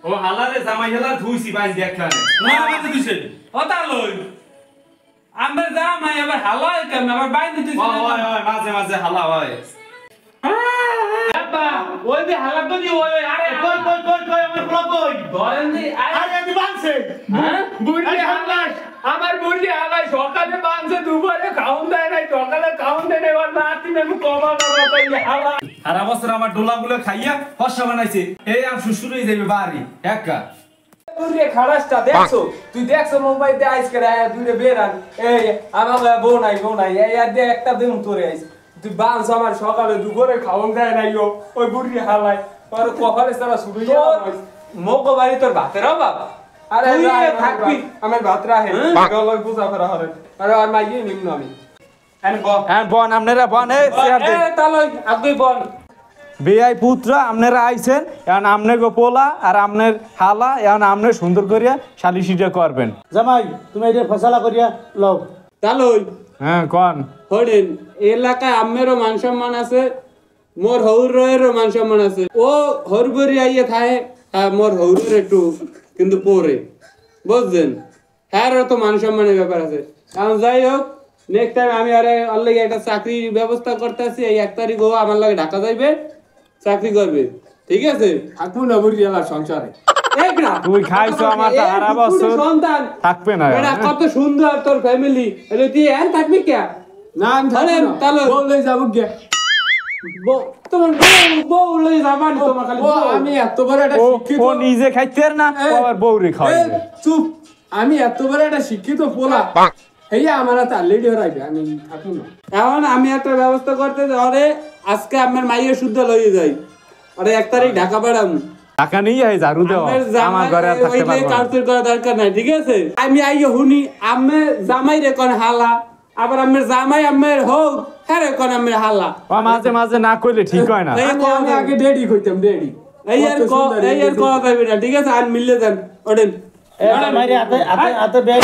ও হালারে জামাই হেলা ধুইছি বাইন দেখখানে না বাঁধতে দিছে ও তা লই আমরা জামাই আবার হালাই কেন আবার বাইন দিছে ওই মাঝে মাঝে হালা হয় বাবা ওই যে হালা তো দি ওই আরে কই আমার ব্লক কই ধরেন দি আরে দি বানছে হ্যাঁ বুড়ি হালাই আমার বুড়ি হালাই সকালে বানছে দুপুরে খাওন দেয় নাই সকালে খাওন দেয় নাই আর রাতে আমি কমা না তাই হালা সারা বছর আমার ডোলাগুলো খাইয়া ফসা বানাইছে এই আম শ্বশুর হয়ে যাবে বাড়ি একা বুড়ি খাড়াসটা দেখছো তুই দেখছো মোবাইল দে আইস করে দূরে বেরান এই আমার বউ নাই এই আর দে একটা দিন তোরে আইস তুই বানছ আমার সকালে দুপুরে খাওন দেয় নাই ওই বুড়ি হালাই আর কপালে সারা শুরু হয়ে মগো বাড়ি তোর ভাতের বাবা আরে তুই থাকবি আমার ভাত রাহে গলয় পূজা করা হবে আরে আর মাইয়ে নিম্ন আমি বন আপনারা বন তালই আগে বল বেআই পুত্র আপনারা আইছেন এখন আপনার পোলা আর আপনার হালা এখন আপনার সুন্দর করিয়া শালিশিটা করবেন জামাই তুমি এটা ফসলা করিয়া লও তালই হ্যাঁ কন হরেন এলাকায় আমেরও মান সম্মান আছে মোর হৌরেরও মান সম্মান আছে ও হরবরি আইয়ে থাকে হ্যাঁ মোর হৌরের একটু কিন্তু পরে বুঝছেন হ্যাঁ তো মান সম্মানের ব্যাপার আছে কারণ যাই হোক নেক্সট টাইম আমি আরে অলরেডি একটা চাকরির ব্যবস্থা করতেছি এই 1 তারিখ ও আমার লাগে ঢাকা যাইবে চাকরি করবে ঠিক আছে থাকবো না বুড়ি এলার সংসারে এক না তুই খাইছো আমার সারা বছর সন্তান থাকবে না এটা কত সুন্দর তোর ফ্যামিলি এলে তুই আর থাকবি কে না আমি থাকবো না তাহলে বললে যাব কে তোমার বউ লই যাবান তোমার খালি আমি এত বড় একটা শিক্ষিত ও নিজে খাইতে না আবার বউরে খাওয়াবে চুপ আমি এত বড় একটা শিক্ষিত পোলা এই আমার তো অলরেডি হরাইবে আমি থাকবো না এখন আমি একটা ব্যবস্থা করতে আরে আজকে আমার মাইয়ের শুদ্ধ লইয়ে যাই আরে 1 তারিখ ঢাকা পাঠামু টাকা নিয়ে আই ঝাড়ু দাও আমার ঘরে আর থাকতে পারবো না কাউন্টার করা দরকার নাই ঠিক আছে আমি আইয়ে হুনি আমি জামাই রে কোন হালা আবার আমার জামাই আমার হোক হ্যাঁ রে কোন আমার হালা ও মাঝে মাঝে না কইলে ঠিক হয় না আমি আগে ডেডি কইতাম ডেডি এই আর কো পাইবে না ঠিক আছে আর মিললে যান ওডেন মাইরে হাতে ব্যাগ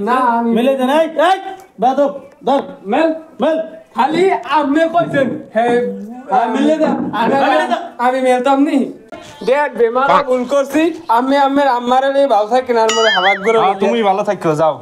না মিলে দেন এই বাদব ধর মেল মেল খালি আমি কইছেন হে মিললে যান আমি মেলতাম নি ডেড বেমার ভুল করছি আমি আমার আম্মারে ভালো থাকে না আর মরে হাওয়াত করে তুমি ভালো থাকো যাও।